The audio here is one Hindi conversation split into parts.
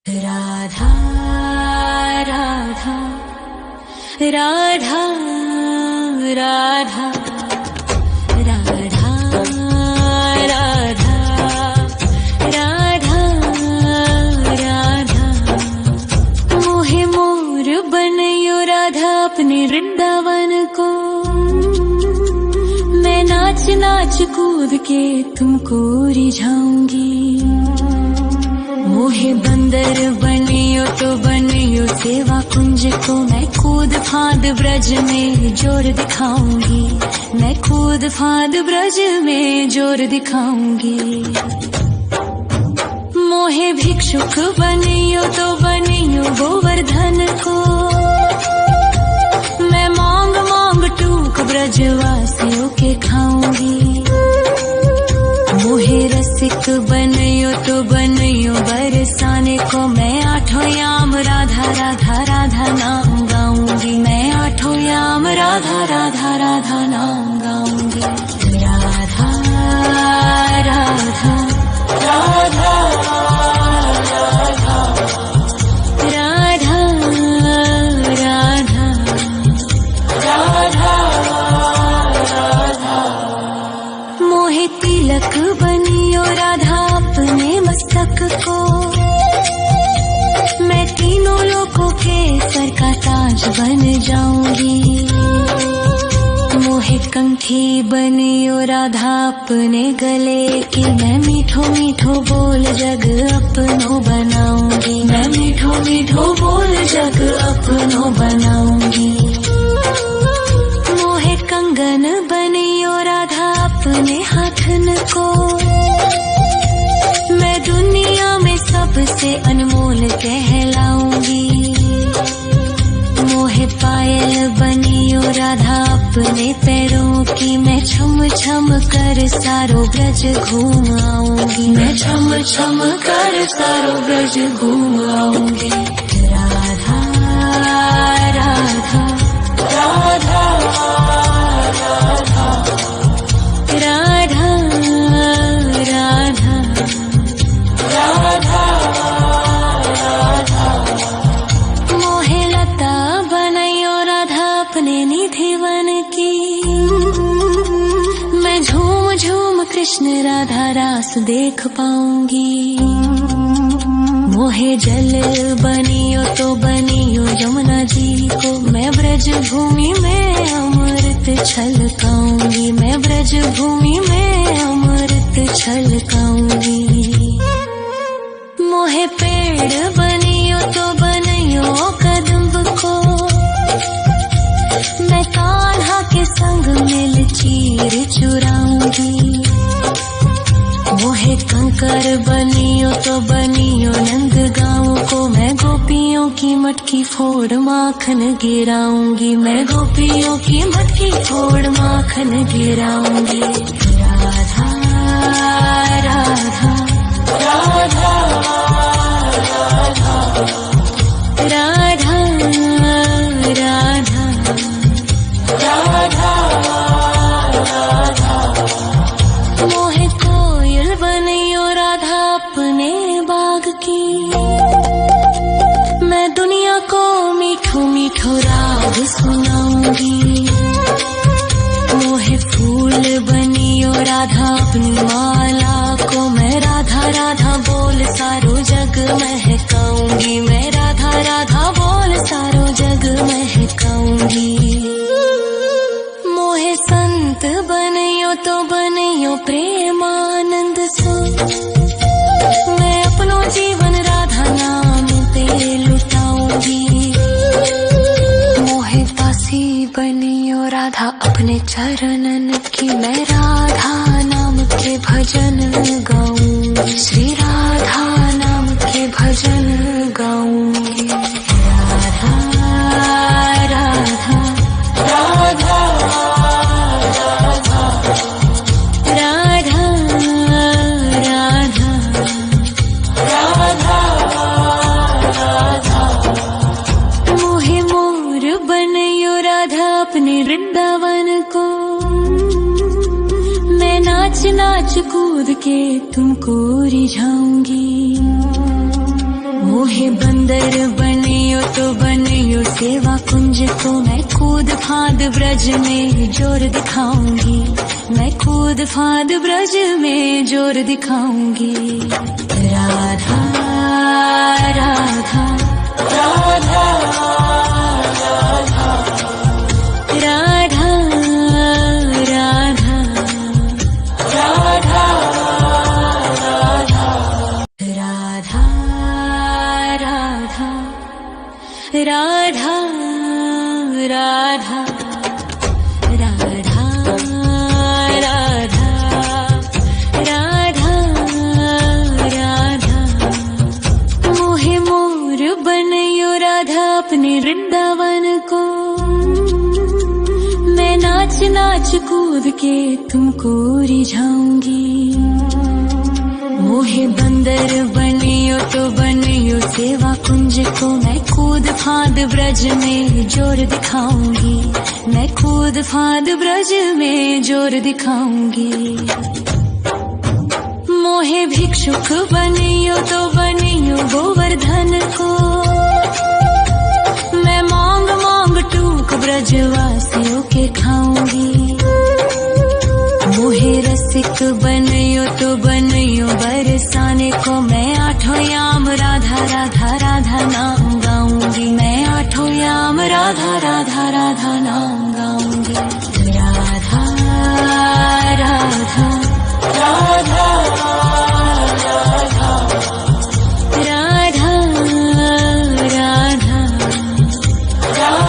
राधा राधा राधा राधा राधा राधा राधा राधा मोहे मोर बनयो राधा अपने वृंदावन को। मैं नाच नाच कूद के तुमको रिझाऊंगी। मोहे बंदर बनियो तो बनियो सेवा कुंज को। मैं कूद फांद ब्रज में जोर दिखाऊंगी। मैं कूद फांद ब्रज में जोर दिखाऊंगी। मोहे भिक्षुक बनियो तो बनियो गोवर्धन को। मैं मांग मांग टूक ब्रजवासियों के खाऊंगी। मोहे रसिक बनयो तो बनयो बरसाने को। मैं आठों याम राधा राधा राधा नाम गाऊंगी। मैं आठों याम राधा राधा राधा नाम गाऊंगी। राधा राधा राधा राधा राधा राधा राधा मोहे तिलक बनियो राधा अपने मस्तक को। मैं तीनों लोगों के सर का ताज बन जाऊंगी। मोहे कंठी बनियो राधा अपने गले की। मैं मीठो मीठो बोल जग अपनो बनाऊंगी। मैं मीठो मीठो बोल जग अपनो बनाऊंगी। मोहे कंगन बनियो राधा अपने हाथन को। मैं दुनिया में सबसे अनमोल कहलाऊंगी। मोहे पायल बनियो राधा अपने पैरों की। मैं छम छम कर सारो ब्रज घूम आऊंगी। मैं छम छम कर सारो ब्रज घूम आऊंगी। राधा राधा राधा राधा राधा राधा राधा राधा मोहे लता बनयो राधा अपने निधिवन की। मैं झूम झूम कृष्ण राधा रास देख पाऊंगी। मोहे जल बनियो तो बनियो यमुना जी को। मैं ब्रज भूमि में अमृत छलकाऊंगी। मैं ब्रज भूमि में अमृत छलकाऊंगी। मोहे पेड़ बनियो तो बनियो कदम्ब को। मैं कान्हा के संग मिल चीर चुराऊंगी। मोहे कंकर बनियो तो बनियो नंद गाँव को। मैं गोपियों की मटकी फोड़ माखन गिराऊंगी। मैं गोपियों की मटकी फोड़ माखन गिराऊंगी। राधा राधा राधा राधा राधा राधा राधा मोहे कोयल बनियो राधा अपने बाग की। मैं दुनिया को मीठो मीठो राग सुनाऊंगी। मोहे फूल बनियो राधा अपनी माला को। मैं राधा राधा बोल सारो जग महकाऊंगी। मैं राधा राधा बोल सारो जग महकाऊंगी। मोहे संत बनियो तो बनियो प्रेमानंद सो। मैं अपनो जीवन राधा नाम पे लुटाऊंगी। मोहे दासी बनियो राधा अपने चरणन की। मैं राधा नाम के भजन गाऊंगी। श्री राधा नाम के भजन गाऊंगी। राधा राधा राधा राधा राधा राधा राधा राधा मोहे मोर बनयो राधा अपने वृंदावन को। मैं नाच नाच कूद के तुमको रिझाऊंगी। मोहे मोहे बंदर बनियो तो बनियो सेवा कुंज को मैं कूद फाद ब्रज में जोर दिखाऊंगी, मैं कूद फाद ब्रज में जोर दिखाऊंगी। राधा राधा राधा राधा राधा राधा राधा राधा राधा राधा राधा राधा राधा राधा मोहे मोर बनयो राधा अपने वृंदावन को, मैं नाच नाच कूद के तुमको रिझाऊंगी। मोहे बंदर बनियो तो बनियो सेवा कुंज को मैं कूद फाद ब्रज में जोर दिखाऊंगी, मैं कूद फाद ब्रज में जोर दिखाऊंगी। मोहे भिक्षुक बनियो तो बनियो गोवर्धन को, मैं मांग मांग टूक ब्रजवासियों के खाऊंगी। मोहे रसिक बनियो तो बनियो बरसाने को, मैं आठों याम राधा राधा राधा नाम गाऊंगी, मैं आठों याम राधा राधा राधा नाम गाऊंगी। राधा राधा राधा राधा राधा राधा राधा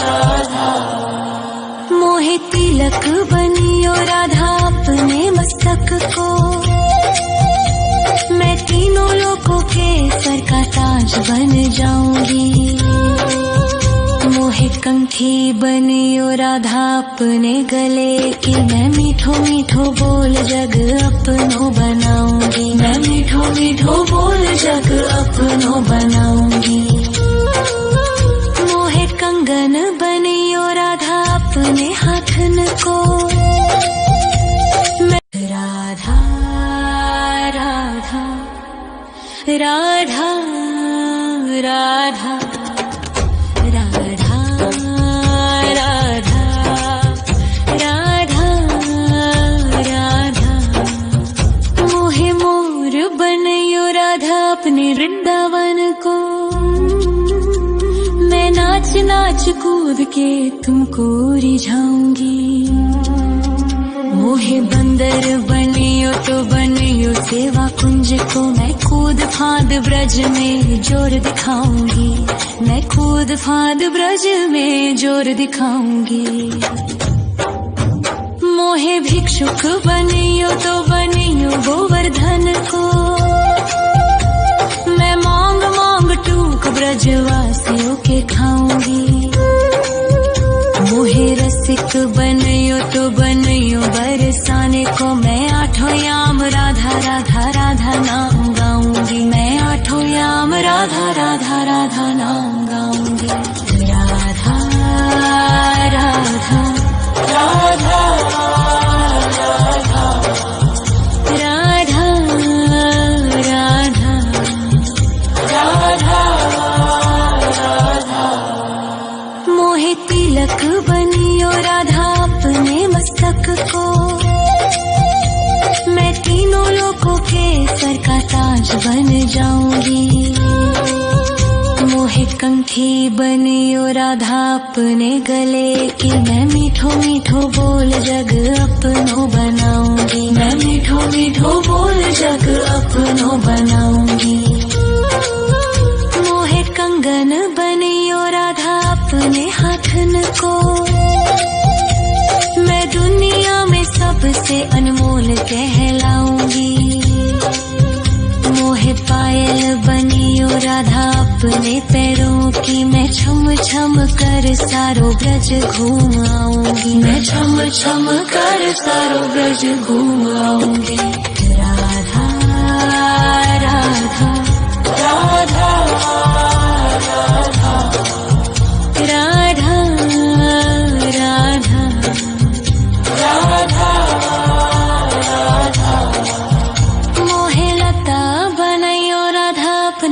राधा मोहे तिलक बनियो राधा अपने मस्तक को, मैं तीनों लोगों के सर का ताज बन जाऊंगी। मोहे कंठी बनियो राधा अपने गले की, मैं मीठो मीठो बोल जग अपनो बनाऊंगी, मैं मीठो मीठो बोल जग अपनो बनाऊंगी। मोहे कंगन बनियो राधा अपने हाथन को, मैं राधा राधा राधा राधा राधा राधा राधा मोहे मोर बनयो राधा अपने वृंदावन को, मैं नाच नाच कूद के तुमको रिझाऊंगी। मोहे बंदर बनियो तो बनियो सेवा कुंज को, मैं कूद फाद ब्रज में जोर दिखाऊंगी, मैं कूद फाद ब्रज में जोर दिखाऊंगी। मोहे भिक्षुक बनियो तो बनियो गोवर्धन को, मैं मांग मांग टूक ब्रजवासियों के खाऊंगी। मोहे रसिक बनियो तो बनियो बरसाने को, मैं आठों याम राधा राधा राधा नाम गाऊंगी, मैं आठों याम राधा राधा राधा नाम गाऊंगी। राधा राधा राधा राधा राधा राधा राधा राधा मोहे तिलक बनियो राधा अपने मस्तक को, मैं तीनों लोगों के सर का ताज बन जाऊंगी। मोहे कंठी बनियो राधा अपने गले की, मैं मीठो मीठो बोल जग अपनो बनाऊंगी, मैं मीठो मीठो बोल जग अपनो बनाऊंगी। मोहे कंगन बनियो राधा अपने हाथन को, मैं दुनिया में सबसे अनमोल कहलाऊंगी। मोहे पायल बनियो राधा अपने पैरों की, मैं छम छम कर सारो ब्रज घूम आऊंगी, मैं छम छम कर सारो ब्रज घूम आऊंगी। राधा राधा राधा राधा राधा राधा राधा राधा मोहे लता बनयो राधा